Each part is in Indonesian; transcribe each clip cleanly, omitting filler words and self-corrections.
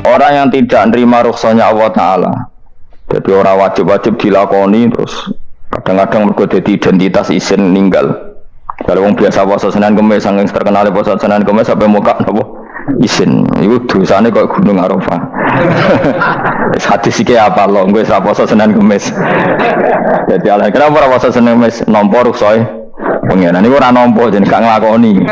Orang yang tidak nerima rukhsahnya Allah Ta'ala, jadi orang wajib-wajib dilakoni, terus kadang-kadang mergo dadi identitas isin ninggal. Kalau orang biasa puasa Senin Kamis, saking terkenal puasa Senin Kamis sampai muka napa isin, itu dosane kok Gunung Arafah. Hadis iki apa lho, gue ora puasa Senin Kamis. Jadi ala kenapa ora puasa Senin Kamis nampa rukhsah pengenan niku ora nampa jeneng gak nglakoni.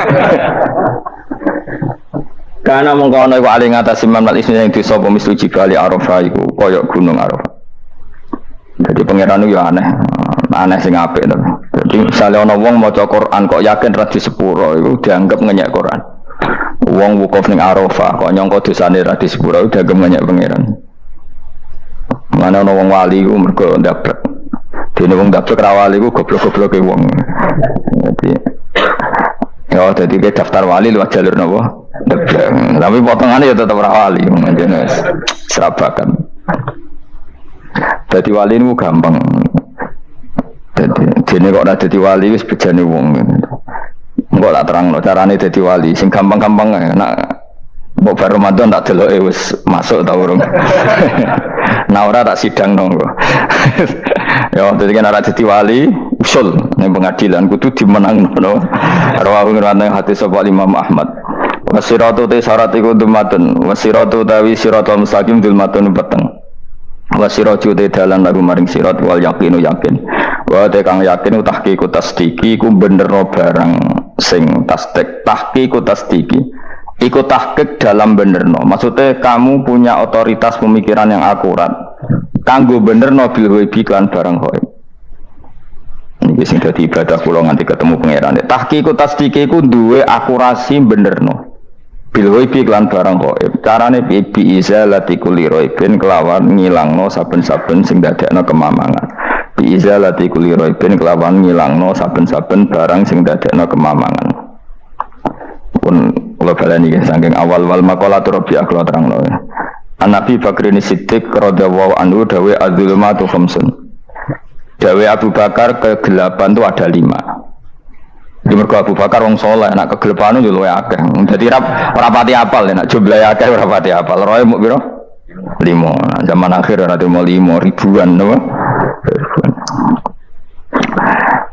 Karena mengkono iku ali ngatasi mamlat isine yang desa pemislu jibali Arafah iku kaya Gunung Arafah. Jadi pangeran itu ya aneh sing apik to. Jadi misalnya ana wong maca Quran kok yakin ra di sepuro iku dianggap ngenyek Quran. Wong wukuf ning Arafah kok nyangka dosane ra di sepuro dianggap ngenyek pangeran. Mana ana wong wali iku mergo ndablek. Dene wong ndablek ra wali iku goblok-gobloke wong. Jadi daftar wali lewat jalur napa? Tapi potongannya ya tetap wali, menjadi serabakan. Jadi wali ini gampang. Jadi kok ada jadi wali wis bejane wong. Enggak tak terang carane jadi wali. Sing gampang-gampang nak mbok bar Ramadan tak deloke wis masuk ta urung. Nah ora tak sidang nang kok. Ya dadi kan ora dadi wali usul ning pengadilan kudu dimenangno. Rawahu ngene hadis sapa Imam Ahmad. Wasiratu te syarat iku dumatun, wasiratu tawi siratal mustaqim dumatun peteng. Wasiratu te dalan lagu maring sirat wal yaqinu yakin. Wa te kang yakin tahqiqu tasdiki ku benerno barang sing tasdik, tahqiqu tasdiki. Iku tahqiq dalam benerno. Maksudnya kamu punya otoritas pemikiran yang akurat. Kanggo benerno bil ghaibi kan barang ghaib. Niki sing dadi ibadah kula nganti ketemu pangeran. Tahqiqu tasdiki ku duwe akurasi benerno. Bil ghaibi lan barang ghaib. Carane bi izalati kulli ghaibin kelawan ngilangno saben-saben sing dadekno kemamangan. Bi izalati kulli ghaibin kelawan ngilangno saben-saben barang sing dadekno kemamangan. Pun kula baleni saking awal wal maqalatu Rabi'ah kula terangno. An-Nabi Bakrin Siddiq radhiyallahu anhu dawe adzulumatu khamsun. Dawe Abu Bakar kegelapan itu ada 5. Di mergo Abu Bakar wong saleh, nek kegelapan yo luwih akeh. Dadi ora pati apal nek jumlahe akeh ora pati apal. Roe muk piro? 5. Zaman akhir ora temu 5 ribuan napa?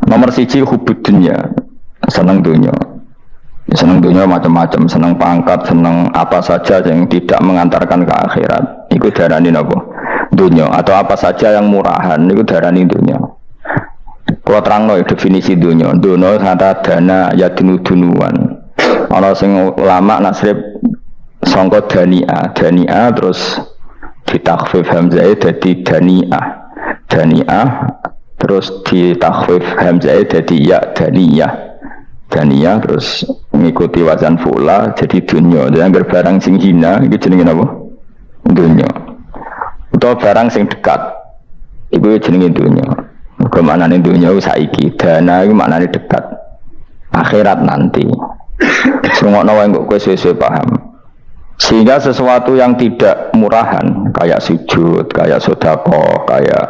Nomor 1 hubud dunya. Seneng dunya. Seneng dunia macam-macam, seneng pangkat, seneng apa saja yang tidak mengantarkan ke akhirat. Iku darani napa? Dunia. Atau apa saja yang murahan, iku darani dunia. Kalau terangno definisi dunia, dunia kata dana ya dunuan. Ana sing ulama nasrib sangka dania terus ditakhfif hamzah dadi daniah terus ditakhfif hamzah dadi ya daniyah terus mengikuti wazan fula jadi dunya. Jadi anggar barang sing hina iki jenenge apa? Dunya. Utawa barang sing dekat iku jenenge dunya. Mergo maknane dunya saiki, dana iku maknane dekat. Akhirat nanti. Sungokno wae kok kowe suwe-suwe paham. Sehingga sesuatu yang tidak murahan kayak sujud, kayak sedekah, kayak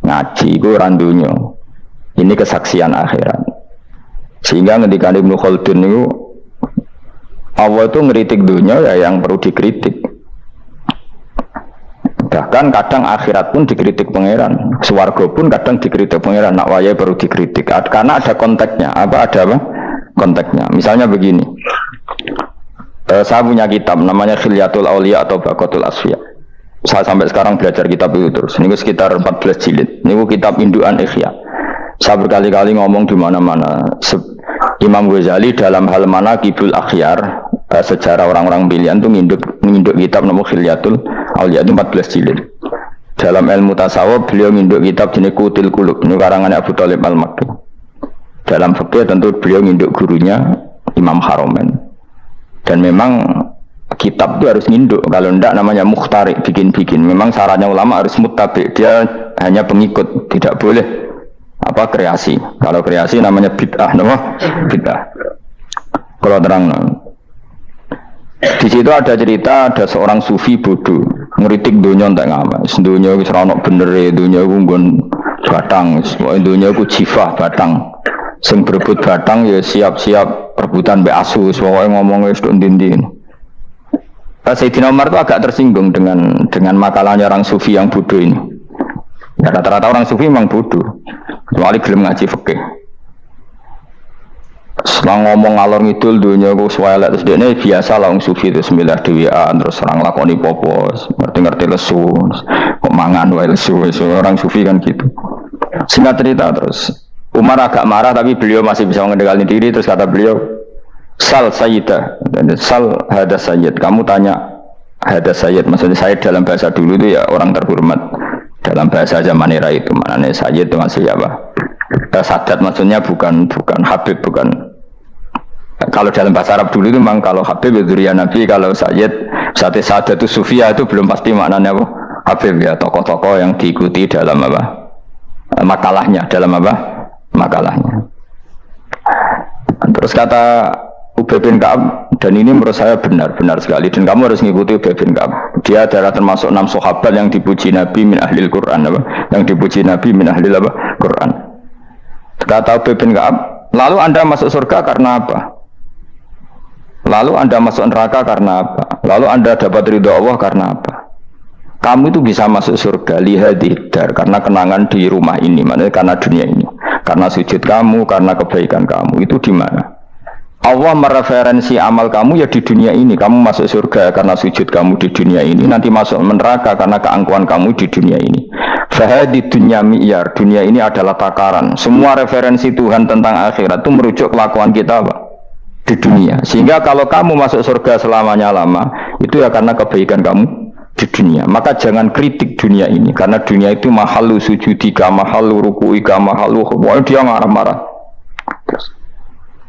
ngaji iku ora dunya. Ini kesaksian akhirat. Sehingga ketika Ibnu Khaldun itu Allah itu ngeritik dunia ya yang perlu dikritik. Bahkan kadang akhirat pun dikritik pangeran, swarga pun kadang dikritik pangeran. Nak waya perlu dikritik karena ada konteksnya. Ada apa? Konteksnya. Misalnya begini. Saya punya kitab namanya Khilyatul Auliya atau Baqatul Asfiya. Saya sampai sekarang belajar kitab itu terus. Ini sekitar 14 jilid. Ini kitab indukan Ihya. Saya berkali-kali ngomong di mana-mana. Imam Ghazali dalam hal mana Kibul Akhyar, sejarah orang-orang pilihan itu nginduk kitab nama Khilyatul Auliya itu 14 jilid. Dalam ilmu tasawuf beliau nginduk kitab jenis Qutil Qulub, ini karangannya Abu Thalib Al-Makki. Dalam fikih tentu beliau nginduk gurunya Imam Haromen. Dan memang kitab itu harus nginduk, kalau tidak namanya mukhtarik, bikin-bikin. Memang syaratnya ulama harus muttabi, dia hanya pengikut, tidak boleh kreasi. Kalau kreasi namanya bid'ah, bid'ah. Kalau terang, di situ ada cerita ada seorang sufi bodoh ngeritik dunia entek ngamal. Dunia wis ora ono benere, dunia ku nggon batang, dunia ku jifah batang. Sing berebut batang ya siap-siap rebutan mbek asu, pokoke ngomong wis tok ndi-ndi. Sayyidina Umar itu agak tersinggung dengan makalahnya orang sufi yang bodoh ini. Ya, rata-rata orang sufi memang bodoh, kecuali gelem ngaji fikih. Selang ngomong ngalor ngidul dunia gue swelek terus dia ini biasa lah orang sufi itu semilah dewian terus orang lakoni popos ngerti-ngerti lesu kok mangan wae lesu orang sufi kan gitu. Singkat cerita terus Umar agak marah tapi beliau masih bisa mengendalikan diri terus kata beliau sal sayyidah sal hada sayyid kamu tanya hada sayyid maksudnya sayyid dalam bahasa dulu itu ya orang terhormat dalam bahasa zaman era itu maknanya sayyid itu masih apa sadat maksudnya bukan habib bukan kalau dalam bahasa Arab dulu itu memang kalau habib itu ya Nabi kalau sayyid sadat itu sufia itu belum pasti maknanya apa habib ya tokoh-tokoh yang diikuti dalam apa makalahnya dalam apa makalahnya. Terus kata Ubay bin Ka'ab dan ini menurut saya benar sekali dan kamu harus mengikuti Ubay bin Ka'ab. Dia adalah termasuk 6 sahabat yang dipuji Nabi min ahlil Quran apa? Yang dipuji Nabi min ahlil apa? Quran. Kata Ubay bin Ka'ab, lalu Anda masuk surga karena apa? Lalu Anda masuk neraka karena apa? Lalu Anda dapat ridha Allah karena apa? Kamu itu bisa masuk surga lihadidar karena kenangan di rumah ini, maksudnya karena dunia ini, karena sujud kamu, karena kebaikan kamu. Itu di mana? Allah mereferensi amal kamu ya di dunia ini. Kamu masuk surga karena sujud kamu di dunia ini, nanti masuk neraka karena keangkuhan kamu di dunia ini. Fahadi dunya mi'yar, dunia ini adalah takaran. Semua referensi Tuhan tentang akhirat itu merujuk kelakuan kita apa? Di dunia. Sehingga kalau kamu masuk surga selamanya lama, itu ya karena kebaikan kamu di dunia. Maka jangan kritik dunia ini karena dunia itu mahalu sujudika, mahalu rukuika, mahalu pokoknya dia marah-marah.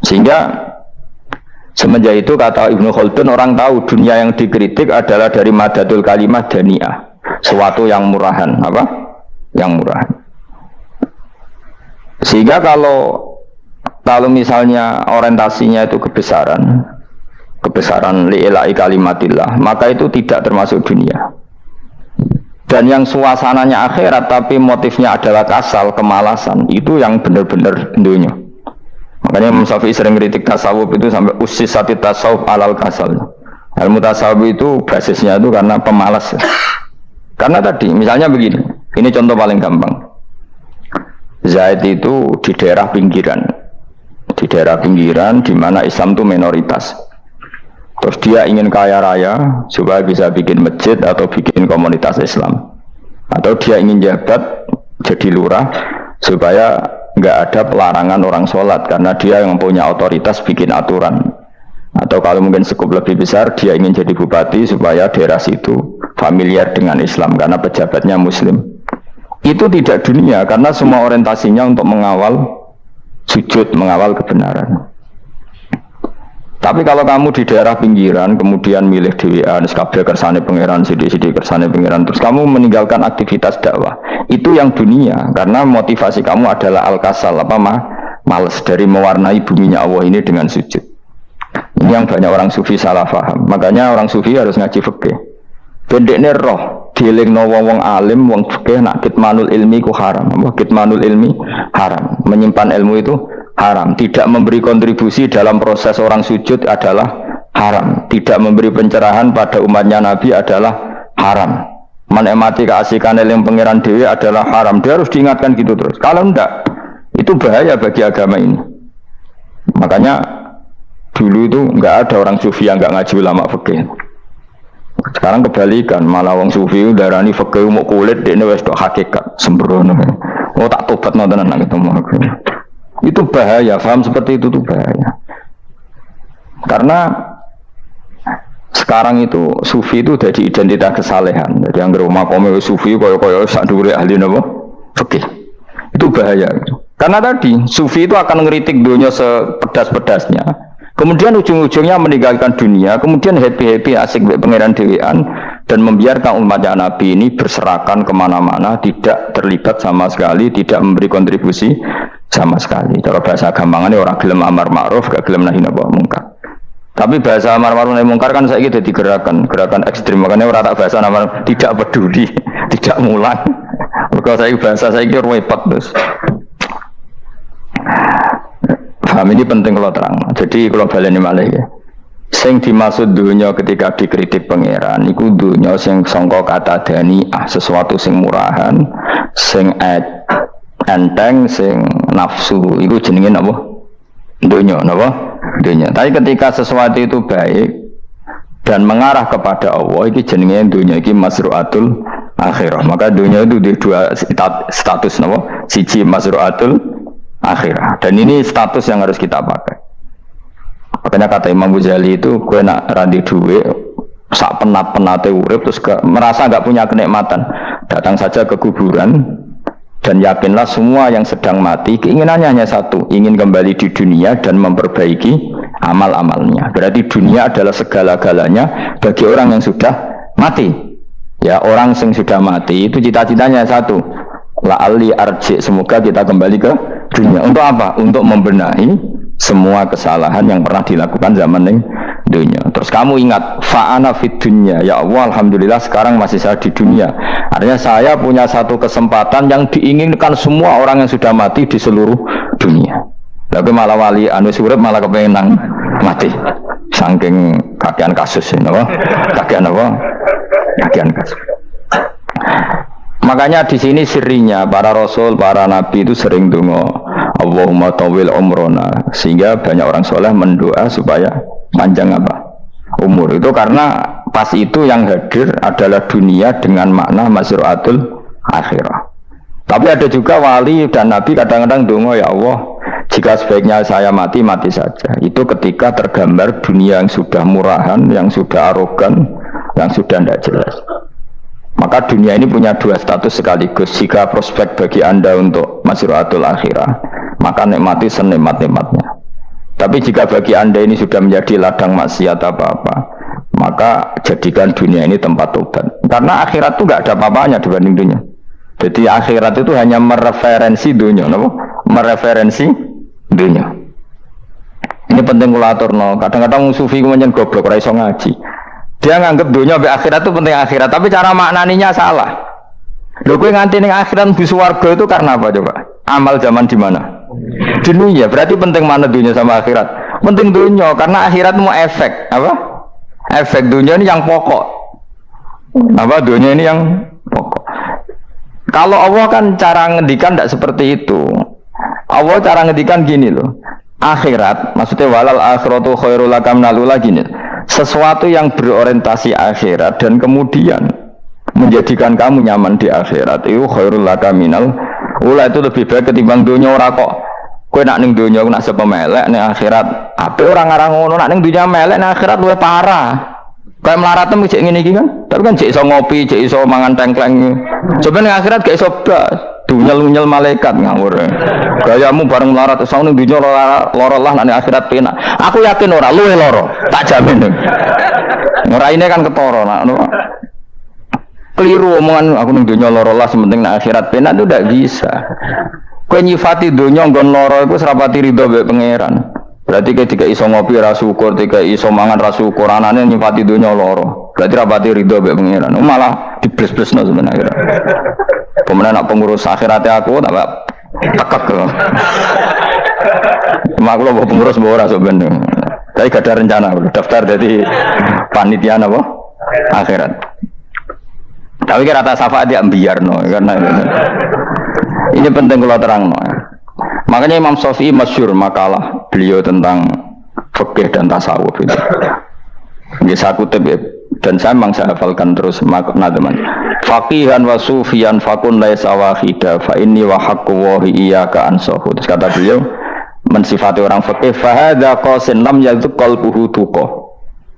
Sehingga semenjak itu kata Ibnu Khaldun orang tahu dunia yang dikritik adalah dari madadul kalimah dani'ah, sesuatu yang murahan apa? Yang murahan. Sehingga kalau misalnya orientasinya itu kebesaran li'ilai kalimatillah, maka itu tidak termasuk dunia. Dan yang suasananya akhirat tapi motifnya adalah kasal, kemalasan, itu yang benar-benar dunia. Makanya Imam Syafi'i sering kritik tasawuf itu sampai ussisati tasawuf alal kasal. Ilmu tasawuf itu basisnya itu karena pemalas. Karena tadi misalnya begini, ini contoh paling gampang. Zaid itu di daerah pinggiran di mana Islam itu minoritas. Terus dia ingin kaya raya supaya bisa bikin masjid atau bikin komunitas Islam. Atau dia ingin jabat jadi lurah supaya nggak ada pelarangan orang sholat karena dia yang punya otoritas bikin aturan. Atau kalau mungkin skup lebih besar dia ingin jadi bupati supaya daerah situ familiar dengan Islam karena pejabatnya Muslim. Itu tidak dunia karena semua orientasinya untuk mengawal sujud, mengawal kebenaran. Tapi kalau kamu di daerah pinggiran, kemudian milih DWA, kabeh kersane pangeran, sidik-sidik kersane pangeran, terus kamu meninggalkan aktivitas dakwah, itu yang dunia, karena motivasi kamu adalah al-kasal, males dari mewarnai buminya Allah ini dengan sujud. Ini yang banyak orang sufi salah paham. Makanya orang sufi harus ngaji fikih. Bendekne roh, dielingno wong alim, wong fikih, nak kitmanul ilmi ku haram. Kitmanul ilmi haram. Menyimpan ilmu itu haram. Tidak memberi kontribusi dalam proses orang sujud adalah haram. Tidak memberi pencerahan pada umatnya Nabi adalah haram. Menikmati keasikan eling pangeran dewi adalah haram. Dia harus diingatkan gitu terus. Kalau enggak, itu bahaya bagi agama ini. Makanya dulu itu enggak ada orang sufi yang enggak ngaji ulama fikih. Sekarang kebalikan, malah orang sufi darani fikih mau kulit dekne wis tok hakikat sembrono. Oh tak tobat nonton nang ketemu aku. Itu bahaya, paham seperti itu tuh bahaya. Karena sekarang itu sufi itu jadi identitas kesalehan. Jadi yang rumah kome sufi koyo sak dhuwure ahli napa? Fikih. Itu bahaya. Karena tadi sufi itu akan ngeritik dunia sepedas-pedasnya. Kemudian ujung-ujungnya meninggalkan dunia, kemudian happy-happy asik pangeran dewean dan membiarkan umatnya Nabi ini berserakan kemana-mana, tidak terlibat sama sekali, tidak memberi kontribusi sama sekali. Kalau bahasa gampangannya orang gelem amar ma'ruf, gak gelem nahi mungkar. Tapi bahasa amar ma'ruf nahi mungkar kan saya gitu gerakan ekstrim. Makanya orang tak bahasa amar tidak peduli, tidak mulang. Kalau saya bahasa saya kira repot terus. Paham ini penting kalau terang. Jadi kalau baleni malih ya. Sing dimaksud dunya ketika dikritik pangeran iku dunya sing sangka kata daniah, sesuatu sing murahan, sing enteng, sing nafsu iku jenenge napa? Dunya napa? Dunya. Tapi ketika sesuatu itu baik dan mengarah kepada Allah iki jenenge dunya iki masruatul akhirah. Maka dunya itu di dua status napa? Siji masruatul akhirah. Dan ini status yang harus kita pakai. Makanya kata Imam Ghazali itu, gue nak randi duit, sak penat-penate urip terus merasa nggak punya kenikmatan, datang saja ke kuburan dan yakinlah semua yang sedang mati keinginannya hanya satu, ingin kembali di dunia dan memperbaiki amal-amalnya. Berarti dunia adalah segala-galanya bagi orang yang sudah mati. Ya, orang yang sudah mati itu cita-citanya satu, la'alli arji, semoga kita kembali ke dunia. Untuk apa? Untuk membenahi semua kesalahan yang pernah dilakukan zaman ini dunia. Terus kamu ingat, fa'ana fid dunya, ya Allah alhamdulillah sekarang masih saya di dunia. Artinya saya punya satu kesempatan yang diinginkan semua orang yang sudah mati di seluruh dunia. Tapi malah wali anu urip malah kepengen nang mati. Saking kakean kasus ini, apa? Kakean apa? Kakean kasus. Makanya di sini sirinya para rasul, para nabi itu sering donga Allahumma tawil umrona, sehingga banyak orang soleh mendoa supaya panjang apa? Umur. Itu karena pas itu yang hadir adalah dunia dengan makna masruatul akhirah. Tapi ada juga wali dan nabi kadang-kadang donga, ya Allah, jika sebaiknya saya mati, mati saja. Itu ketika tergambar dunia yang sudah murahan, yang sudah arogan, yang sudah tidak jelas. Maka dunia ini punya dua status sekaligus. Jika prospek bagi Anda untuk masruatul akhirah, maka nikmati senikmat-nikmatnya. Tapi jika bagi Anda ini sudah menjadi ladang maksiat apa-apa, maka jadikan dunia ini tempat tobat. Karena akhirat itu nggak ada apa-apanya dibanding dunia. Jadi akhirat itu hanya mereferensi dunia, mereferensi dunia. Ini penting kula aturno. Kadang-kadang sufi kemudian goblok ora iso ngaji. Dia nganggep dunia sampai akhirat itu penting akhirat, tapi cara maknaninya salah. Lho kowe nganti ning akhirat mlebu swarga itu karena apa coba? Amal zaman di mana? Dunia. Berarti penting mana dunia sama akhirat? Penting dunia karena akhirat mau efek, apa? Efek dunia ini yang pokok. Apa dunia ini yang pokok. Kalau Allah kan cara ngendikan tidak seperti itu. Allah cara ngendikan gini loh. Akhirat, maksudnya walal akhiratu khairul lakam nalula gini. Sesuatu yang berorientasi akhirat dan kemudian menjadikan kamu nyaman di akhirat itu khairul lakam minal ula, itu lebih baik ketimbang dunia. Ora kok kowe nak ning dunia nak sepemelek ning akhirat apik ora ngarang ngono, nak ning dunia melek ning akhirat luwih parah. Kayak melaratmu cek ngene iki kan. Tapi kan cek iso ngopi, cek iso mangan tengkleng. Coba ning akhirat gak iso blas. Dunyel-nyel malaikat ngawur. Gayamu bareng melarat iso ning dunia lara lah nek akhirat penak. Aku yakin ora luwih lara, tak jamin. Ngeraine kan ketara nak keliru omongan aku ning dunia lara lah sementing nek akhirat penak itu ndak bisa. Kowe nyifati dunia nggon lara iku serapati ridho mbek pangeran. Berarti ketika iso ngopi ra syukur, ketika iso mangan ra syukur, anane nyifati dunia lara. Berarti rapati ridho mbek pangeran. Malah dibles-blesno sebenarnya. Pemenang nak pengurus akhiratnya aku tak tekek loh. Mak lo pengurus ora sebenarnya. Tapi gak ada rencana daftar jadi panitia apa? Akhirat. Tapi kira rata syafaat dia ambiarno karena ini penting kalau terang. Makanya Imam Syafi'i masyhur makalah beliau tentang fikih dan tasawuf itu. Nggih saya kutip ya, dan saya memang saya hafalkan terus makna teman. Faqihan wa sufiyan fakun laisa wahida fa inni wa haqqu wa iyyaka ansahu. Terus kata beliau mensifati orang fikih fa hadza qasin lam yazq qalbuhu tuqa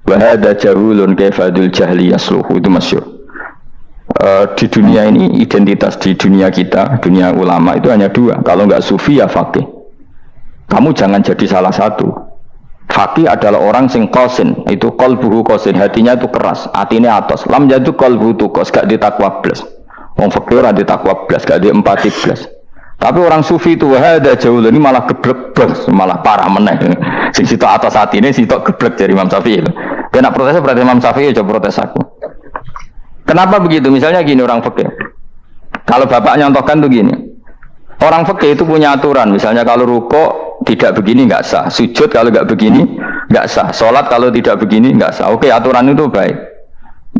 wa hadza jahulun kaifadul jahli yasluhu. Itu masyhur. Di dunia ini identitas di dunia kita, dunia ulama itu hanya dua. Kalau enggak sufi ya faqih. Kamu jangan jadi salah satu. Faqih adalah orang sing qasin, itu qalbuhu qasin, hatinya itu keras, atine atos. Lam jadu qalbuhu tuqas, gak ditakwa blas. Wong faqih ora ditakwa blas, gak diempati blas. Tapi orang sufi itu ada jauh ini malah geblek blas, malah parah meneh. Sing sitok atos atine, sitok geblek dari Imam Syafi'i. Dia nak protes berarti Imam Syafi'i coba protes aku. Kenapa begitu? Misalnya gini orang fikih. Kalau bapak nyontohkan tuh gini. Orang fikih itu punya aturan. Misalnya kalau ruko tidak begini nggak sah, sujud kalau nggak begini nggak sah, sholat kalau tidak begini nggak sah. Oke, aturan itu baik.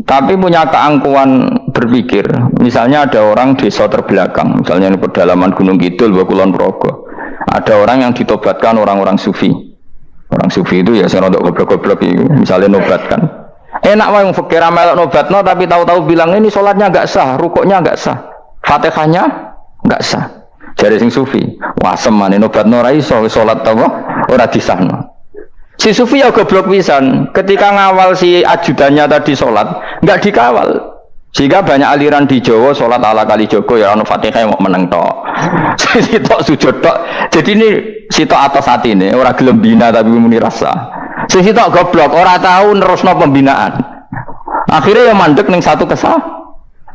Tapi punya keangkuhan berpikir. Misalnya ada orang desa terbelakang, misalnya di pedalaman Gunung Kidul, Kulon Progo. Ada orang yang ditobatkan orang-orang sufi. Orang sufi itu ya saya untuk goblok-goblok misalnya nobatkan. Enak wae wong fakir melok nobatno tapi tahu-tahu bilang ini sholatnya nggak sah, rukuknya nggak sah, Fatihahnya nggak sah. Jadi sing sufi, wah semane nobatno ora iso sholat apa ora disahno. Si sufi ya goblok pisan, ketika ngawal si ajudannya tadi sholat nggak dikawal. Sehingga banyak aliran di Jawa sholat ala kali Joko ya ono Fatihah mau meneng tok. Sitok sujud tok. Jadi ini sitok atas hati ini orang gelem bina tapi muni rasa. Sitok goblok ora tahu nerusno pembinaan. Akhirnya ya mandek ning satu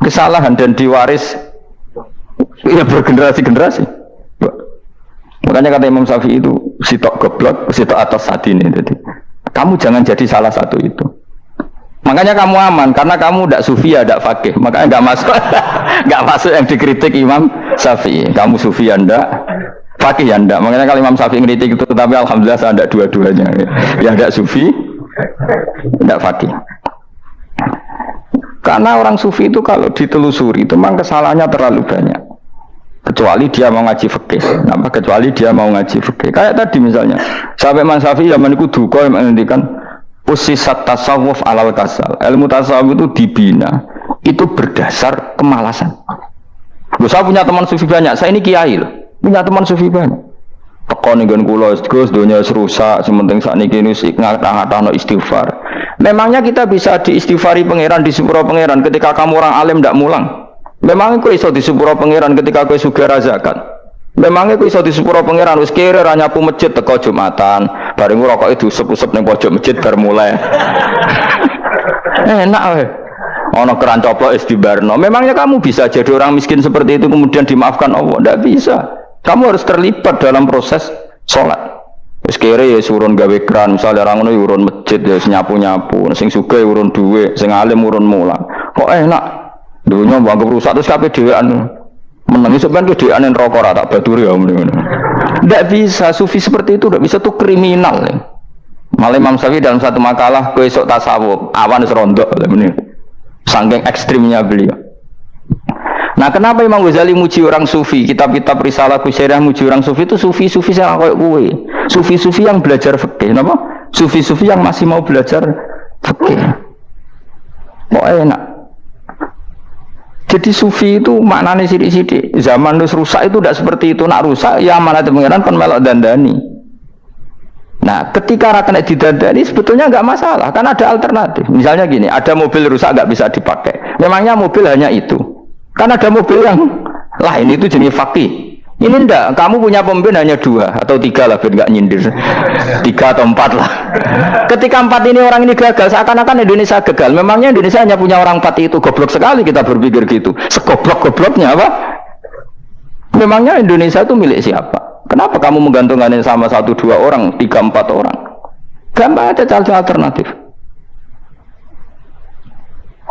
kesalahan dan diwaris ya bergenerasi-generasi. Makanya kata Imam Syafi'i itu sitok goblok, sitok atas hati ini. Jadi kamu jangan jadi salah satu itu. Makanya kamu aman karena kamu tidak sufi ya tidak fakih, makanya nggak masuk nggak masuk yang dikritik Imam Syafi'i. Kamu sufi ya ndak, fakih ya ndak. Makanya kalau Imam Syafi'i kritik itu, tapi alhamdulillah saya ada dua-duanya. Yang tidak sufi, tidak fakih. Karena orang sufi itu kalau ditelusuri itu memang kesalahannya terlalu banyak. Kecuali dia mau ngaji fikih, kecuali dia mau ngaji fikih. Kayak tadi misalnya, sampai Imam Syafi'i zaman itu duka yang menghentikan. Usisat tasawuf alal kasal. Ilmu tasawuf itu dibina itu berdasar kemalasan. Saya punya teman sufi banyak. Saya ini kiai loh. Punya teman sufi banyak. Teko ning nggon kula Gus donya rusak, sementing sakniki niki ngatah-ngatahno istighfar. Memangnya kita bisa diistighfari pangeran di sepuro pangeran ketika kamu orang alim ndak mulang? Memangnya kok iso di sepuro pangeran ketika kowe sugih zakat? Memangnya kok iso di sepuro pangeran wis kere ra nyapu masjid teko Jumatan, bareng rokoke diusep-usep ning pojok masjid bar mulai. Enak wae. Ana keran coplok wis dibarno. Memangnya kamu bisa jadi orang miskin seperti itu kemudian dimaafkan Allah? Tidak bisa. Kamu harus terlibat dalam proses sholat. Wis kere ya urun gawe keran, misalnya orang ngono urun masjid ya nyapu-nyapu, sing sugih urun dhuwit, sing alim urun mulang. Kok enak? Dunya mbok rusak terus kabeh dhewean. Menangi sebenarnya kedeanan rokok rata baturi ya tidak bisa, sufi seperti itu tidak bisa, itu kriminal ya. Malah Imam Syafi'i dalam satu makalah besok tasawuf awan serondok saking ekstrimnya beliau. Nah kenapa Imam Ghazali muji orang sufi, kitab-kitab risalah Kusyairah muji orang sufi itu sufi-sufi yang kayak gue, sufi-sufi yang belajar fikih, kenapa? Sufi-sufi yang masih mau belajar fikih kok enak. Jadi sufi itu maknanya sidik-sidik. Zaman terus rusak itu tidak seperti itu. Nak rusak ya amanat pengiran kan melok dandani. Nah ketika rakan didandani sebetulnya nggak masalah. Kan ada alternatif. Misalnya gini, ada mobil rusak nggak bisa dipakai. Memangnya mobil hanya itu. Kan ada mobil yang lain itu jenis fakih. Ini enggak, kamu punya pemimpin hanya 2 atau 3 lah biar nggak nyindir. 3 atau 4 lah. Ketika 4 ini orang ini gagal, seakan-akan Indonesia gagal. Memangnya Indonesia hanya punya orang 4 itu, goblok sekali kita berpikir gitu. Segoblok-gobloknya apa? Memangnya Indonesia itu milik siapa? Kenapa kamu menggantungkannya sama 1-2 orang, 3-4 orang? Gampang ada cara alternatif.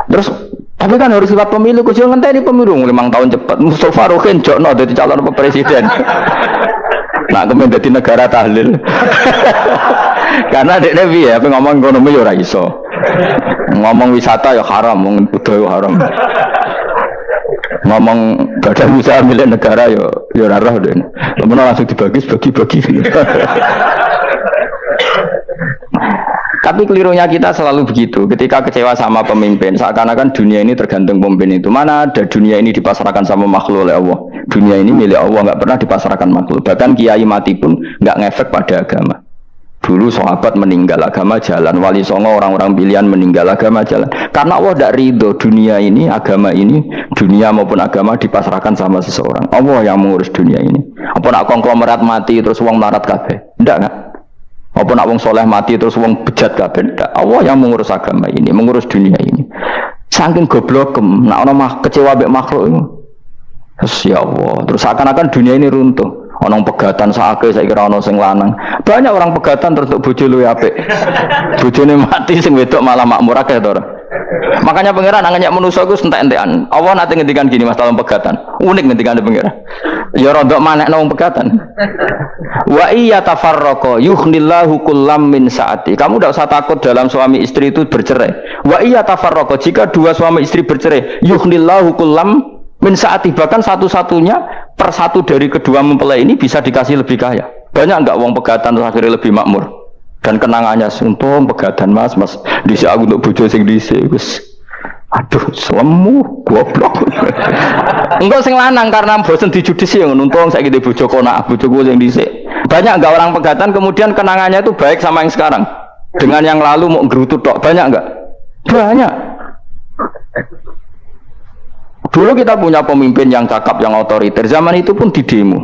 Terus tapi kan harus lewat pemilu, kok jangan ngenteni pemilu 5 tahun cepat. Mustafa Rokin jokno dadi calon presiden. Nah, kemudian dadi negara tahlil. Karena dekne piye, apa ngomong ekonomi ya ora iso. Ngomong wisata ya haram, ngomong budaya haram. Ngomong badan usaha milik negara ya ora roh dene. Lemono langsung dibagi-bagi. Tapi kelirunya kita selalu begitu. Ketika kecewa sama pemimpin, seakan-akan dunia ini tergantung pemimpin itu. Mana ada dunia ini dipasrahkan sama makhluk oleh Allah. Dunia ini milik Allah, nggak pernah dipasrahkan makhluk. Bahkan kiai mati pun nggak ngefek pada agama. Dulu sahabat meninggal agama jalan, wali songo orang-orang pilihan meninggal agama jalan. Karena Allah tidak ridho dunia ini, agama ini, dunia maupun agama dipasrahkan sama seseorang. Allah yang mengurus dunia ini. Apa nak konglomerat mati terus uang melarat kabeh? Enggak. Apa nak wong soleh mati terus wong bejat kabeh? Allah yang mengurus agama ini, mengurus dunia ini. Saking goblokem, nak ono mah kecewa mbek makhluk itu. Ya Allah, terus seakan-akan dunia ini runtuh. Ono pegatan sakake saiki ora ono sing lanang. Banyak orang pegatan terus bojo luwih apik. Bojone mati sing wedok malah makmur akeh to ora. Makanya pangeran anggap manusa iku entek-entekan. Allah nate ngendikan gini Mas dalam pegatan. Unik ngendikan pangeran. Ya rodok manekno wong pegatan. Wa iya tafarraqa yughnillahu kullam min saati. Kamu tidak usah takut dalam suami istri itu bercerai. Wa iya tafarraqa, jika dua suami istri bercerai, yughnillahu kullam min saati, bahkan satu-satunya per satu dari kedua mempelai ini bisa dikasih lebih kaya. Banyak enggak wong pegatan akhirnya lebih makmur? Dan kenangannya untung pegatan mas dhisik aku untuk bojo sing dhisik wis. Aduh, selemu goblok. Enggak sing lanang karena bosen dijudisi yang untung saiki di bojo konak, bojoku sing dhisik. Banyak enggak orang pegatan kemudian kenangannya itu baik sama yang sekarang. Dengan yang lalu mau gerutu tok, banyak enggak? Banyak. Dulu kita punya pemimpin yang cakap, yang otoriter. Zaman itu pun di demo.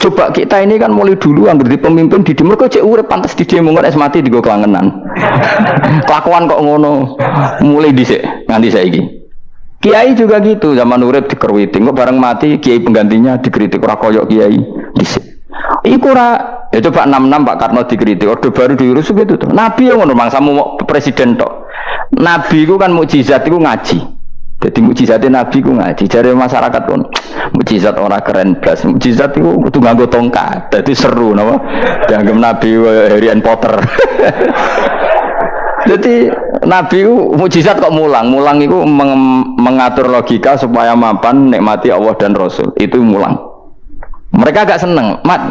Coba kita ini kan mulai dulu anggar di pemimpin di demo, kok cek urip pantas di demo kan es mati di go kelangenan. Kelakuan kok ngono. Mulai dhisik nganti saiki. Kiai juga gitu, zaman urip dikerwiti, kok bareng mati kiai penggantinya dikritik ora koyok kiai dhisik. Iku ora ya coba 66 Pak Karno dikritik, orde baru diurus gitu tuh. Nabi yang ngono mangsamu presiden tok. Nabi ku kan mukjizat iku ngaji. Jadi mukjizatnya Nabi ku ngaji. Jare masyarakat pun mukjizat orang keren blas. Mukjizat itu kudu nganggo tongkat. Jadi seru napa? Dianggap Nabi Harry Potter. Jadi Nabi itu mukjizat kok mulang. Mulang itu mengatur logika supaya mapan nikmati Allah dan Rasul. Itu mulang. Mereka agak seneng. Mat,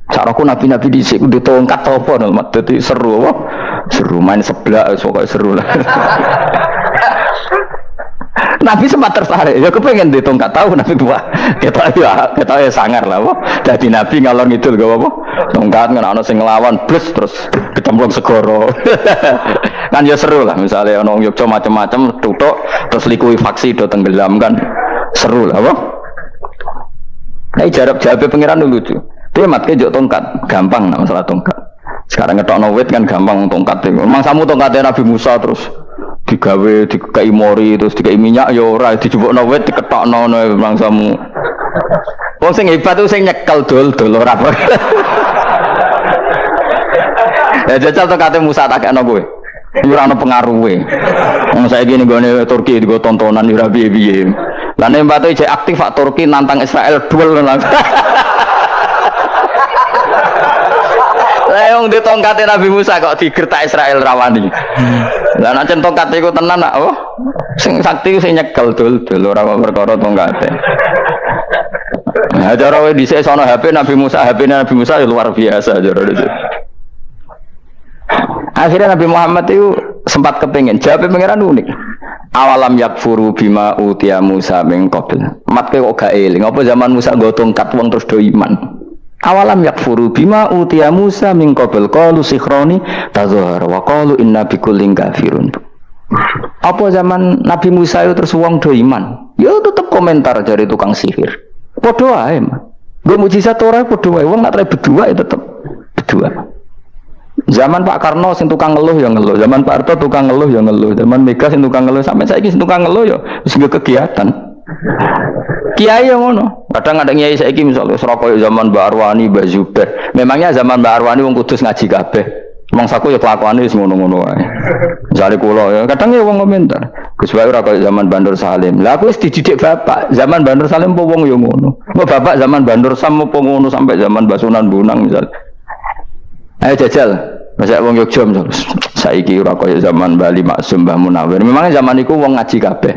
saraku Nabi-Nabi dhisik kudu tongkat apa no, Mat. Jadi seru apa? Seru main sebelah pokoknya seru lah. Nabi sempat tertarik, ya kepengen ditongkat tahu Nabi buah, kita ya sangar lah, wah. Jadi Nabi ngalor ngidul gak apa, tongkat nggak ono sing ngelawan, plus terus kecemplung segoro, kan ya seru lah. Misalnya ono Yogyo macam-macam, tutuk, terus likuifaksi do tenggelam kan, seru lah, wah. Nah jarak pengiran dulu tuh, dia matke jok tongkat, gampang lah masalah tongkat. Sekarang ngetok wit kan gampang tongkat, memang samu tongkatnya Nabi Musa terus. Digawe dikai mori terus dikai minyak ya ora dijupukno wit diketokno memang samu. Wong sing hebat ku sing nyekel dol ora apa. Ya jajal to kate Musa tak kena kowe. Ora ono pengaruhe. Wong saiki ning gone Turki digo tontonan ora piye-piye. Lah nek mbate jek aktif Pak Turki nantang Israel duel lan. Lah wong di tongkate Nabi Musa kok digertak Israel rawani. Lah nek tongkate iku tenan nak oh sing sakti sing nyekel dul ora perkara tongkate. Nah cara wae dhisik sono HP Nabi Musa, HP-ne Nabi Musa ya luar biasa cara itu. Akhirnya Nabi Muhammad itu sempat kepengin jawab pangeran unik. Awalam yakfuru bima utiya Musa min qabl. Matke kok gak eling apa zaman Musa nggo tongkat wong terus do iman. Awalam yakfuru bima utiya Musa min qabl qalu sikhroni tazahar wa qalu inna bikullin kafirun. Apa zaman Nabi Musa itu terus wong do iman? Ya tetep komentar dari tukang sihir. Padha wae, Mas. Nggo mujizat ora padha wae wong nak berdua ya tetep berdua. Zaman Pak Karno sing tukang ngeluh ya ngeluh, zaman Pak Harto tukang ngeluh ya ngeluh, zaman Mega sing tukang ngeluh, sampai saiki sing tukang ngeluh ya wis kegiatan. Kiai yang ngono. Kadang ada kiai saiki misalnya Surabaya zaman Mbak Arwani, Mbak Zubair. Memangnya zaman Mbak Arwani wong Kudus ngaji kabeh. Mangsaku ya kelakuane wis ngono-ngono wae. Misale kula ya kadang ya wong komentar. Gus wae ora kaya zaman Bandur Salim. Lah aku wis dididik bapak, zaman Bandur Salim po wong ya ngono. Kok bapak zaman Bandur Sam po ngono sampai zaman Basunan Bonang misal. Ayo jajal. Masa wong Yogyo misal. Saiki ora kaya zaman Bali Maksum Mbah Munawir. Memangnya zaman iku wong ngaji kabeh.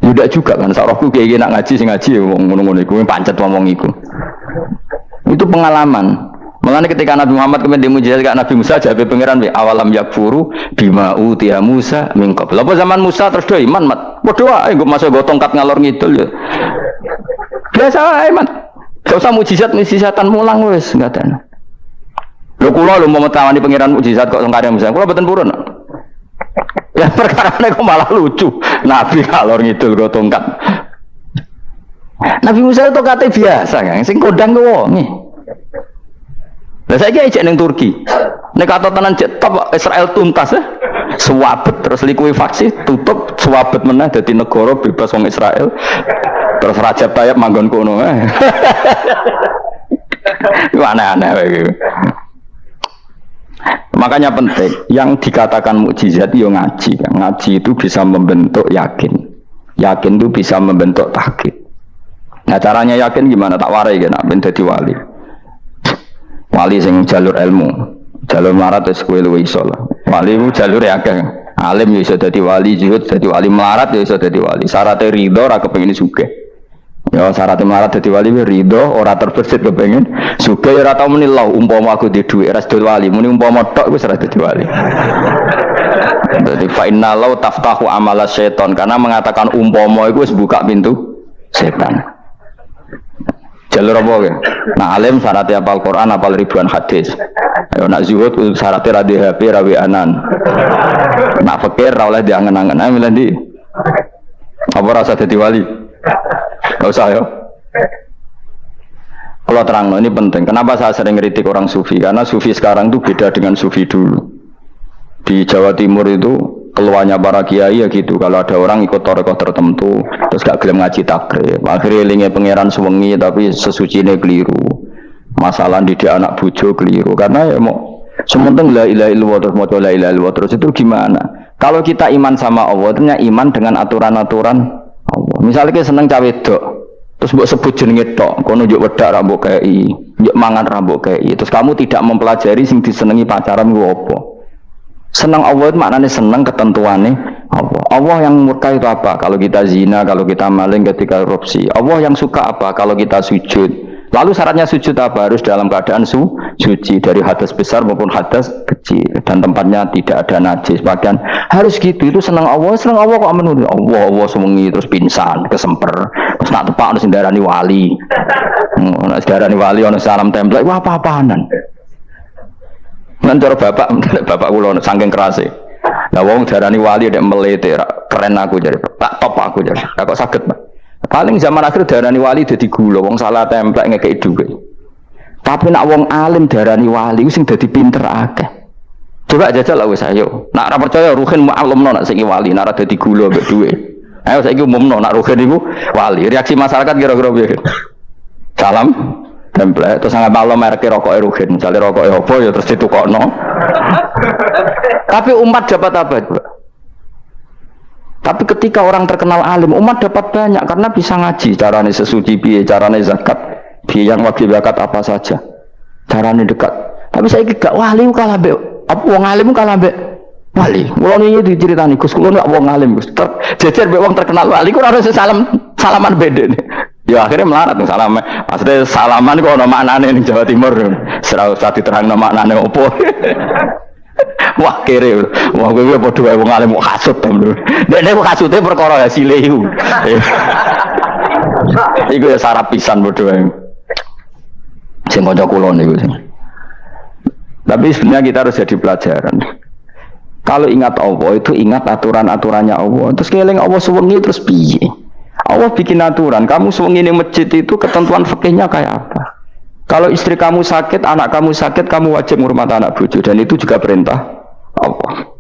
Tidak juga kan, sarahku kayak nak ngaji sing ngaji wong ngono-ngono iku pancet ngomong iku. Itu pengalaman. Makanya ketika Nabi Muhammad kemudian dimujizat Nabi Musa jawab pangeran we awalam yakfuru bima utiya Musa min qabl. Apa zaman Musa terus do iman mat. Padha wae nggo masuk go tongkat ngalor ngidul ya. Biasa wae mat. Gak usah mujizat-mujizatan mulang wis ngaten. Lho kula lho mau tawani pangeran mujizat kok tongkate Musa. Kula mboten purun. Ya perkara ini kok malah lucu. Nabi ngalor ngidul go tongkat. Nabi Musa itu kate biasa kan, sing kodang ku wonge. Lah saiki ejek ning Turki. Nek kata tenan cek top Israel tuntas ya. Suwabet terus likuifaksi tutup suwabet meneh dadi negara bebas wong Israel. Terus Raja Tayyip manggon kono. Aneh-aneh wae. Makanya penting yang dikatakan mukjizat yo ngaji kan. Ngaji itu bisa membentuk yakin. Yakin itu bisa membentuk taklid. Nah caranya yakin gimana? Tak warai kan ben dadi wali. Wali sing jalur ilmu, jalur melarat wis kowe luwih iso lah. Wali ku jalur akeh. Alim ya iso dadi wali, zuhud dadi wali, melarat ya iso dadi wali. Syaratnya ridho ora kepengin sugih. Ya syaratnya melarat dadi wali ridho, ora terbesit kepengin sugih ora tau muni lho umpama aku di dhuwit ora dadi wali, muni umpama tok wis ora dadi wali. Jadi fa inna law taftahu amala syaiton, karena mengatakan umpama itu wis buka pintu setan. Jalur apa ya? Nah alim syaratnya hafal Quran, hafal ribuan hadis. Ayo nak zuhud syaratnya radhi HP, rawi anan. Nak fakir ra oleh diangen-angen. Ayo milih ndi? Apa rasa dadi wali? Enggak usah ya. Kalau terang ini penting. Kenapa saya sering kritik orang sufi? Karena sufi sekarang itu beda dengan sufi dulu. Di Jawa Timur itu keluarnya para kiai ya gitu, kalau ada orang ikut torekoh tertentu terus gak gelem ngaji takrib, akhirnya linge pangeran sewengi tapi sesucine keliru, masalah didik anak bojo keliru, karena ya mau sementing la ilaha illallah terus mau la ilaha illallah terus itu gimana? Kalau kita iman sama Allah, ternyata iman dengan aturan-aturan Allah. Misalnya kita seneng cawe wedok, terus mbok sebut jenenge tok, kono njuk wedak ra mbok kei, njuk mangan ra mbok kei, terus kamu tidak mempelajari sing disenengi pacaran ku apa? Senang Allah itu maknanya senang ketentuannya Allah. Allah yang murka itu apa? Kalau kita zina, kalau kita maling, ketika korupsi. Allah yang suka apa? Kalau kita sujud. Lalu syaratnya sujud apa? Harus dalam keadaan suci dari hadas besar maupun hadas kecil, dan tempatnya tidak ada najis. Bahkan harus gitu. Itu senang Allah kok menurut Allah semengi terus pingsan, kesemper, terus nak tepak harus darani wali. Nak darani wali ono salam template. Wah apa-apaanan. Nanti bapak kula saking kerase. Lah wong darani wali nek melete keren aku jare. Tak top aku jare. Lah kok saged, Pak. Paling zaman akhir darani wali dadi gula, wong salah templek ngekeki dhuwit. Tapi nak wong alim darani wali sing dadi pinter akeh. Coba jajal lah wis ayo. Nak ora percaya ruhin maklumno nak sing wali, nak ora dadi gula mbek dhuwit. Ayo saiki umumno nak ruhin iku wali. Reaksi masyarakat kira-kira piye? Salam template terus sangat malam merek rokok eruhin, misalnya rokok apa ya terus ditukokno. Tapi umat dapat apa juga? Tapi ketika orang terkenal alim, umat dapat banyak karena bisa ngaji, carane sesuci piye, carane zakat piye, yang wajib zakat apa saja, carane dekat. Tapi saya gak wali kalah mbek apa wong alim kalah mbek wali. Kula niki diceritani Gus, kula nek wong alim Gus, jejer mbek wong terkenal wali kok ora salaman beda nih. Ya akhirnya melarat nih salam. Maksudnya salaman kok ono maknane ning Jawa Timur. Ora usah diterangno maknane opo. Wah kere. Wah kowe padha wae wong alim kok hasud to. Nek kok hasude perkara hasile iku. Iku ya sarap pisan padha wae. Sing kanca kula niku. Tapi sebenarnya kita harus jadi pelajaran. Kalau ingat Allah itu ingat aturan-aturannya Allah. Terus keling Allah sewengi terus piye? Allah bikin aturan, kamu suwengi ning masjid itu ketentuan fikihnya kayak apa? Kalau istri kamu sakit, anak kamu sakit, kamu wajib ngurmat anak bojo, dan itu juga perintah Allah.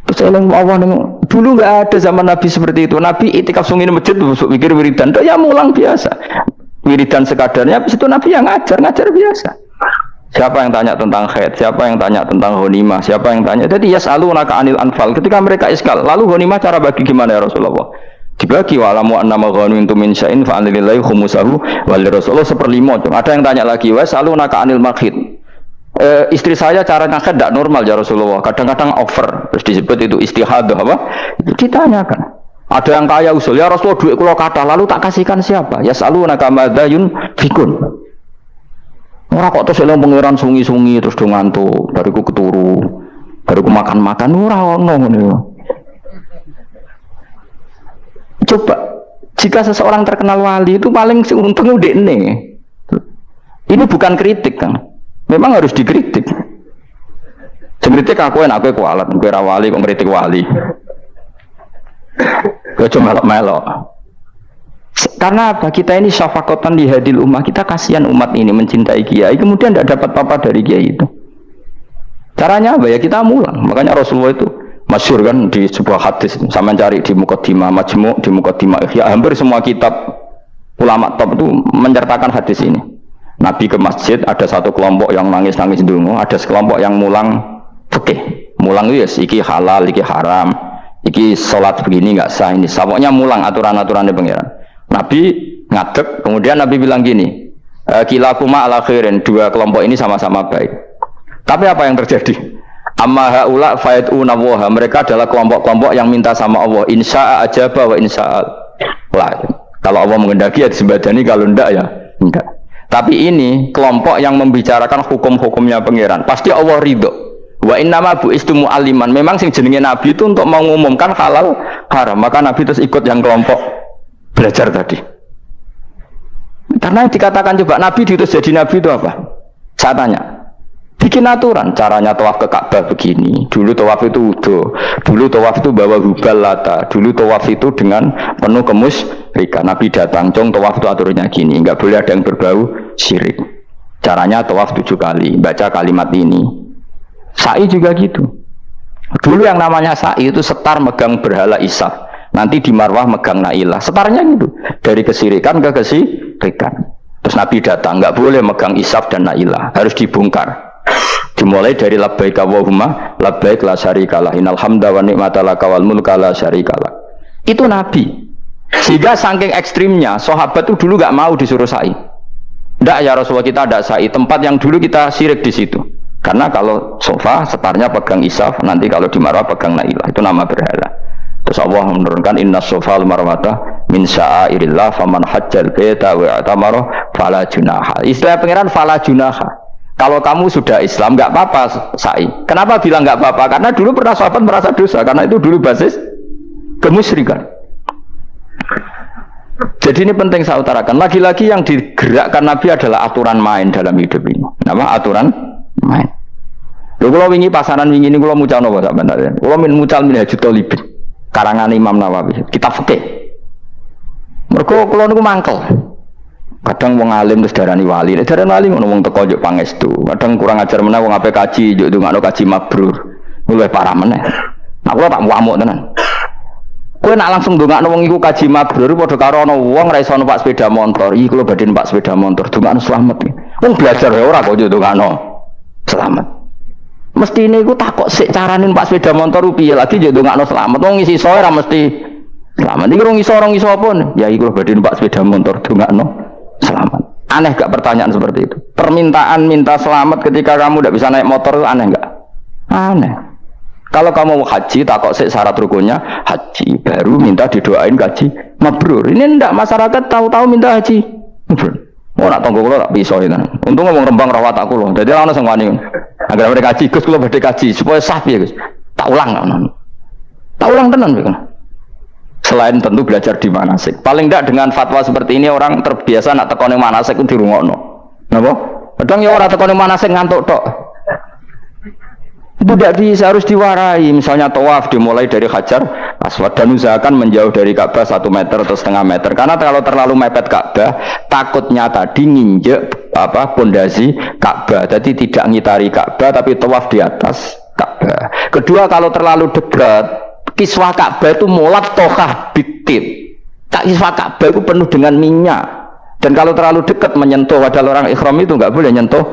Terus Allah dulu nggak ada zaman Nabi seperti itu. Nabi itikaf suwengi ning masjid besok mikir wiridan, ya mulang biasa. Wiridan sekadarnya, habis itu Nabi yang ngajar biasa. Siapa yang tanya tentang haid, siapa yang tanya tentang ghanimah, siapa yang tanya. Jadi yas'alunaka 'anil anfal. Ketika mereka iskal, lalu ghanimah cara bagi gimana ya Rasulullah? Dibagi wa'lamu annama ghanimtum min syai'in fa'alillahi khumusahu wa lirrasul 1/5. Ada yang tanya lagi, was'alunaka 'anil makhid. Istri saya cara ngakad tidak normal ya Rasulullah. Kadang-kadang over. Terus disebut itu istihadah apa? Itu ditanyakan. Ada yang kaya usul, ya Rasulullah duit kula kathah lalu tak kasihkan siapa? Yas'alunaka madza yunfikun. Ora kok terus eling pangeran sungi-sungi terus do ngantuk, bariku keturu, bariku makan-makan ora ono ngene. Coba jika seseorang terkenal wali itu paling untung udekne. Ini bukan kritik kan. Memang harus dikritik. Semritik aku enak aku kualat, kowe ra wali kok ngritik wali. Kowe cuma melok-melok. Karena apa? Kita ini syafaqatan di hadil ummah, kita kasihan umat ini mencintai kiai, kemudian tidak dapat apa-apa dari kiai itu. Caranya apa ya? Kita mulang. Makanya Rasulullah itu masyhur kan di sebuah hadis, sama cari di Muqaddimah Majmu', di Muqaddimah Ihya, hampir semua kitab ulama top itu menceritakan hadis ini. Nabi ke masjid, ada satu kelompok yang nangis-nangis dungu, ada sekelompok yang mulang fikih. Mulang itu ya iki halal, iki haram, iki Iki sholat begini nggak sah ini. Pokoknya mulang aturan-aturannya pangeran. Nabi ngadeg, kemudian Nabi bilang gini, kilakuma ala khairin, dua kelompok ini sama-sama baik. Tapi apa yang terjadi? Amma haula fayatuna waha, mereka adalah kelompok-kelompok yang minta sama Allah. Insya'a ajaba wa insya'a la. Kalau Allah mengendaki ya disembadani, kalau enggak ya enggak. Tapi ini kelompok yang membicarakan hukum-hukumnya pangeran. Pasti Allah ridho. Wa innama bu'istu mu'alliman. Memang sing jenenge Nabi itu untuk mengumumkan halal haram. Maka Nabi terus ikut yang kelompok belajar tadi. Karena dikatakan coba Nabi diutus jadi Nabi itu apa? Saya tanya. Bikin aturan. Caranya tawaf ke Ka'bah begini. Dulu tawaf itu wudu. Dulu tawaf itu bawa hubal lata. Dulu tawaf itu dengan penuh kemusyrikan. Nabi datang, cong tawaf itu aturnya gini. Enggak boleh ada yang berbau syirik. Caranya tawaf 7 kali. Baca kalimat ini. Sa'i juga gitu. Dulu yang namanya sa'i itu setar megang berhala Isaf. Nanti di Marwah megang Nailah. Setarnya gitu. Dari kesirikan ke kesirikan. Terus Nabi datang, nggak boleh megang Isaf dan Nailah. Harus dibongkar. Dimulai dari labbaik Allahumma labbaik la syarikalah innal hamda wa ni'mata laka wal mulka la syarikalah. Itu Nabi. Sehingga saking ekstrimnya sahabat itu dulu nggak mau disuruh sa'i. Nggak ya Rasulullah, kita ada sa'i. Tempat yang dulu kita syirik di situ. Karena kalau sofa setarnya pegang Isaf, nanti kalau di Marwah pegang Nailah, itu nama berhala. Terus Allah menurunkan inna sofa al-marwata min sya'airillah faman hajjal baita wa i'tamara fala junaha. Istilah pangeran fala junaha. Kalau kamu sudah Islam nggak apa-apa sa'i. Kenapa bilang nggak apa-apa? Karena dulu pernah sahabat merasa dosa, karena itu dulu basis kemusyrikan. Jadi ini penting saya utarakan. Lagi-lagi yang digerakkan Nabi adalah aturan main dalam hidup ini. Apa aturan main? Lho kula wingi pasaran wingi ini kula mucal napa sak bentar. Kula mucal Minhajul Thalibin karangan Imam Nawawi, kitab fikih. Mergo kula niku mangkel. Kadang wong alim terus darani wali, nek darani wali ngono wong teko njuk pangestu. Kadang kurang ajar meneh wong ape kaji njuk ndongakno kaji mabrur. Luwih parah meneh. Nah kula tak ngamuk tenan. Kowe nak langsung ndongakno wong iku kaji mabrur padha karo ana wong ra iso numpak sepeda motor. Iki kula badhe numpak sepeda motor, ndongakno slamet. Wong belajar ya ora kok njuk ndongakno selamat. Mesti ini aku takut sik carane numpak sepeda motor piye lagi njuk ndongakno selamat. Wong isi iso ora mesti selamat. Iki rong iso apa? Ya iku badhe numpak sepeda motor ndongakno selamat. Aneh gak pertanyaan seperti itu? Permintaan minta selamat ketika kamu tidak bisa naik motor itu aneh gak? Aneh. Kalau kamu mau haji, takut sih syarat rukunnya haji, baru minta didoain haji mabrur. Ini ndak, masyarakat tahu-tahu minta haji mabrur. Oh nak tonggo kulo tak bisa itu. Untung ngomong Rembang rawat aku loh. Jadi orang sing wani. Agar mereka haji, Gus kulo badhe haji supaya sah ya Gus. Tak ulang tenan begitu. Selain tentu belajar di manasik. Paling tidak dengan fatwa seperti ini orang terbiasa nak tekone manasik itu dirungokno. Napa? Kadang ya ora tekone manasik ngantuk tok. Itu tidak bisa, harus diwarai. Misalnya tawaf dimulai dari Hajar Aswad dan usahakan menjauh dari Ka'bah 1 meter atau setengah meter. Karena kalau terlalu mepet Ka'bah, takutnya tadi nginjek pondasi Ka'bah. Jadi tidak ngitari Ka'bah tapi tawaf di atas Ka'bah. Kedua, kalau terlalu dekat, kiswah Ka'bah itu mulat tokah bitit. Kiswah Ka'bah itu penuh dengan minyak. Dan kalau terlalu dekat menyentuh, padahal orang ikhram itu nggak boleh nyentuh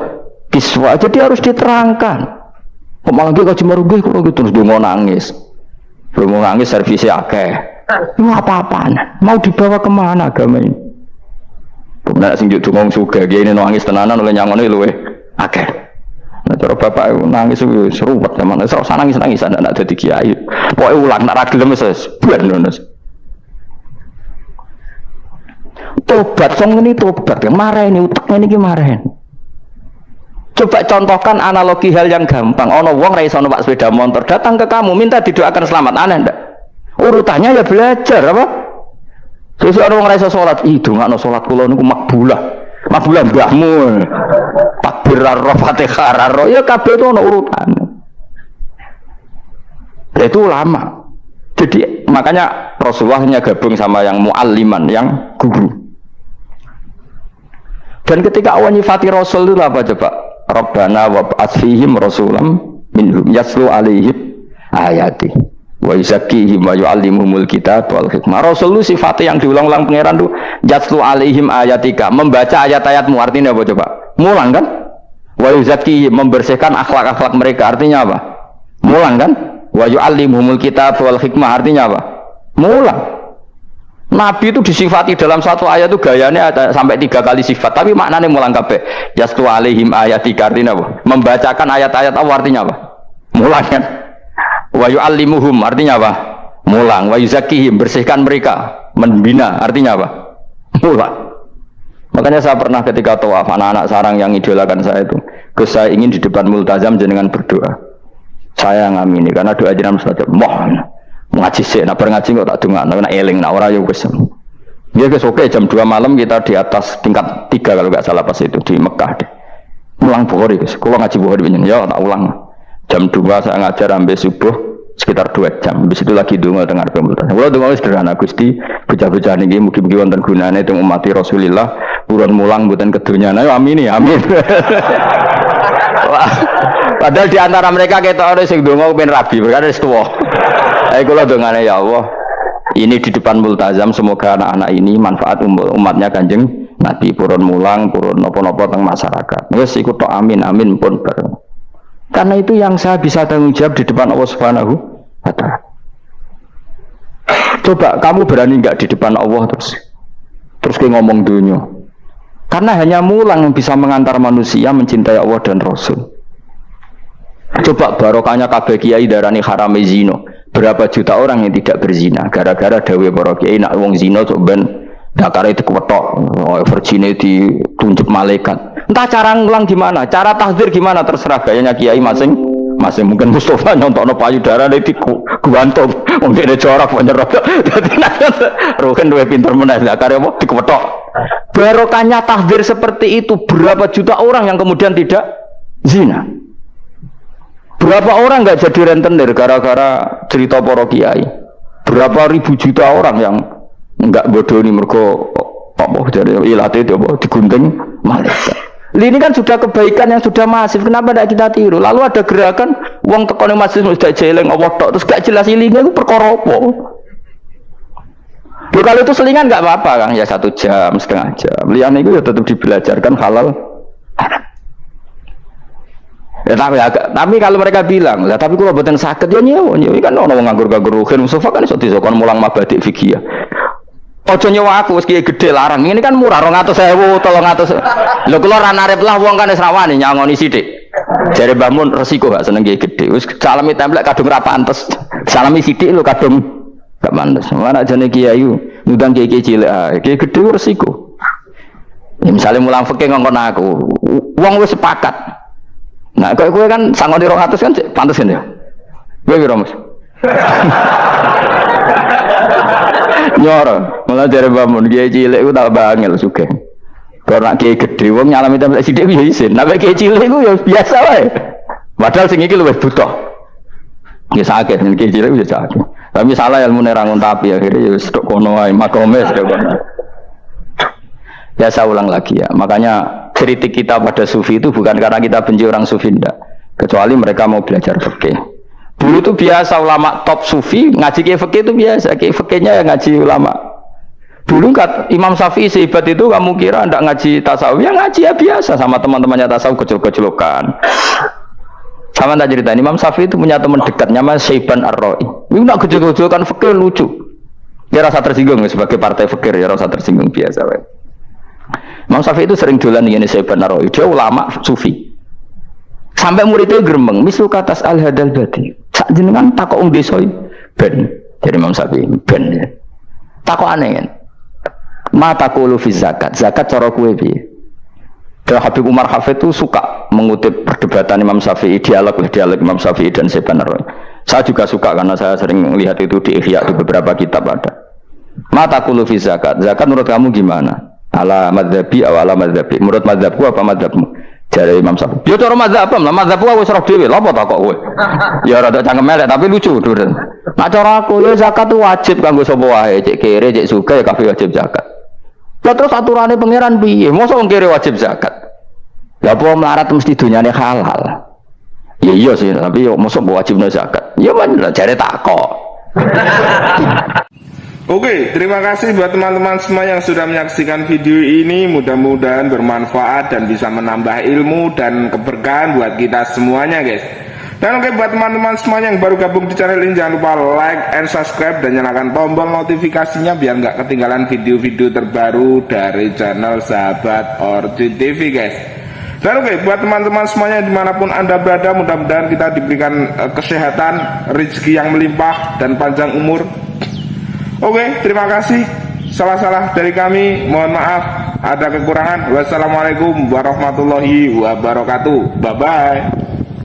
kiswah. Jadi harus diterangkan. Kok malah dia kaji marugi kok gitu terus dia mau nangis servisnya akeh. Itu apa-apaan? Mau dibawa kemana agama ini? Kemudian sing dukung suga dia ini nangis tenanan oleh nyangone luwe akeh. Nah cara bapak itu nangis itu serupat zaman itu usah nangis anak jadi kiai. Pokoknya ulang nak ragilem wis bulan nunes. Tobat song ini tobat yang marah ini uteknya ini marahin. Coba contohkan analogi hal yang gampang. Ono wong ra iso numpak sepeda motor datang ke kamu minta didoakan selamat, aneh ndak? Urutannya ya belajar apa? Sesuk ono wong ra iso salat, ndongakno salat kula niku makbulah. Makbulah mbahmu. Takbir ar Fatihah ar ya kabeh itu ono urutane. Itu ulama. Jadi makanya Rasulullah hanya gabung sama yang mualliman, yang guru. Dan ketika awal nyifati Rasul itu apa coba? Rabbana wab'ats fihim rasulam minhum yatlu alaihim ayati wa yuzakkihim wa yu'allimuhumul kitab wal hikmah. Rasul itu sifatnya yang diulang-ulang pangeran itu yatlu alaihim ayatika, membaca ayat-ayatmu. Artinya apa coba? Mulang kan? Wa yuzakkihim, membersihkan akhlak-akhlak mereka. Artinya apa? Mulang kan? Wa yu'allimuhumul kitab wal hikmah, artinya apa? Mulang. Nabi itu disifati dalam satu ayat itu gayanya ada sampai 3 kali sifat, tapi maknanya mulang kabeh. Yastu alaihim ayatika, artinya apa? Membacakan ayat-ayat Allah, artinya apa? Mulang kan? Wa yu'allimuhum, artinya apa? Mulang. Wa yuzakkihim, bersihkan mereka, membina, artinya apa? Mulang. Makanya saya pernah ketika tawaf, anak-anak sarang yang idolakan saya itu, saya ingin di depan multazam jenengan berdoa. Saya ngamini karena doa jenengan mustajab. Mohon ngaji sih, nak ngaji kok tak dengar, nak eling, nak ora yo wis. Ya guys, oke, jam 2 malam kita di atas tingkat 3 kalau nggak salah pas itu di Mekah deh. Ulang Bukhari guys, kalau ngaji Bukhari begini, ya tak ulang. Jam 2 saya ngajar sampai subuh sekitar 2 jam. Habis itu lagi donga dengar pemultasan. Kalau donga sederhana Gusti, bocah-bocah niki mugi-mugi wonten gunane teng umat Rasulillah, purun mulang mboten kedunyane. Amin ya, amin. Padahal di antara mereka kita orang sing donga ben rabi, berkata wis tuwa. Ayo kula dongane ya Allah. Ini di depan multazam semoga anak-anak ini manfaat umatnya Kanjeng Nabi, purun mulang, purun napa-napa teng masyarakat. Wis iku tok amin amin pun bareng. Karena itu yang saya bisa tanggung jawab di depan Allah Subhanahu wa Ta'ala. Coba kamu berani enggak di depan Allah terus kayak ngomong dunia? Karena hanya mulang yang bisa mengantar manusia mencintai Allah dan Rasul. Coba barokahnya kabeh kiai darani harame zina. Berapa juta orang yang tidak berzina gara-gara dawe para kiai nak wong zina sok ben dakare dikwetok, virgine ditunjuk malaikat. Entah cara ngulang gimana, cara tahdzir gimana terserah gayanya kiai masing-masing. Mungkin Mustafa nyontokno payudara iki guantung wong dene jorok nyerok. Dadi roken duwe pinter meneh dakare apa dikwetok. Barokahnya tahdzir seperti itu, berapa juta orang yang kemudian tidak zina. Berapa orang nggak jadi rentenir gara-gara cerita para kiai? Berapa ribu juta orang yang nggak bodoh nih mergo apa jadi ilate itu apa digunting malaikat. Ini kan sudah kebaikan yang sudah masif. Kenapa tidak kita tiru? Lalu ada gerakan uang tekone masjid sudah jeleng apa tok terus gak jelas ilingnya itu perkara apa? Kalau itu selingan nggak apa-apa Kang, ya 1 jam, setengah jam. Liane itu ya tetap dibelajarkan halal. Ya, tapi kalau mereka bilang, lah tapi kalau buatan sakit ya nyewa kan orang nganggur-nganggur ruhin Mustafa kan iso disokon mulang mabadik fikih ya. Ojo nyewa aku wis kiye gede larang. Ini kan murah 200.000, 300. Lho kula ra narep lah wong kan wis rawani nyangoni sithik. Jare Mbah Mun resiko gak seneng kiye gede. Wis salami templek kadung ra pantes. Salami sithik lho kadung gak pantes. Mana jane kiai ngundang kiai cilik kiai gede resiko. Ya misalnya mulang fikih ngongkon aku, wong wis sepakat. Nah, kowe kan sangoni 200 kan pantes kan ya. Kowe piro, Mas? Nyoro, malah jare bangun kiai cilik ku tak bangel sugih. Karena kiai gede wong nyalami templek sithik ya isin. Nek kiai cilik ku ya biasa wae. Padahal sing iki luwih butuh. Ya sakit nek kiai cilik ya sakit. Tapi salah ilmune ra ngontapi akhirnya ya wis tok kono wae makome sedek kono. Ya saya ulang lagi ya, makanya kritik kita pada sufi itu bukan karena kita benci orang sufi, enggak. Kecuali mereka mau belajar fikih. Dulu itu biasa ulama top sufi ngaji kiai fikih itu biasa, kiai fikihnya ya ngaji ulama. Dulu Imam Syafi'i sehebat itu kamu kira enggak ngaji tasawuf? Ya ngaji ya biasa sama teman-temannya tasawuf kecil-kecilokan. Sama tak ceritain, Imam Syafi'i itu punya teman dekat namanya Syaiban Ar-Ra'i. Ini enggak kecil-kecilokan fikih lucu. Ya rasa tersinggung sebagai partai fikih ya rasa tersinggung biasa. Imam Syafi'i itu sering dolan ngene Syaiban Ar-Ra'i. Dia ulama sufi. Sampai muridnya gremeng, misal katas al-hadal badi. Sak jenengan takok wong desa ben. Jadi Imam Syafi'i ben. Takok aneh kan. Mata taqulu fi zakat. Zakat cara kowe piye? Dan Habib Umar Hafid itu suka mengutip perdebatan Imam Syafi'i, dialog Imam Syafi'i dan Syaiban Ar-Ra'i. Saya juga suka karena saya sering lihat itu di Ihya di beberapa kitab ada. Mata taqulu fi zakat. Zakat menurut kamu gimana? Ala madzhabi aw ala madzhabi. Menurut madzhabku apa madzhabmu? Jare Imam Syafi'i. Ya cara madzhab lah, madzhabku wis roh dhewe. Lha apa tak kok kowe? Ya rada cangkem elek tapi lucu, Dur. Nah cara aku ya zakat itu wajib kanggo sapa wae, cek kere, cek sugih ya kabeh wajib zakat. Lah terus aturane pangeran piye? Mosok wong kere wajib zakat. Lah apa melarat mesti dunyane halal. Ya iya sih, tapi yo mosok wajibna zakat. Ya bener jare tak kok. Oke, terima kasih buat teman-teman semua yang sudah menyaksikan video ini. Mudah-mudahan bermanfaat dan bisa menambah ilmu dan keberkahan buat kita semuanya guys. Dan oke, buat teman-teman semuanya yang baru gabung di channel ini, jangan lupa like and subscribe dan nyalakan tombol notifikasinya biar nggak ketinggalan video-video terbaru dari channel Sahabat Orcin TV guys. Dan oke, buat teman-teman semuanya dimanapun anda berada, mudah-mudahan kita diberikan kesehatan, rezeki yang melimpah dan panjang umur. Oke, terima kasih. Salah-salah dari kami, mohon maaf ada kekurangan. Wassalamualaikum warahmatullahi wabarakatuh. Bye bye.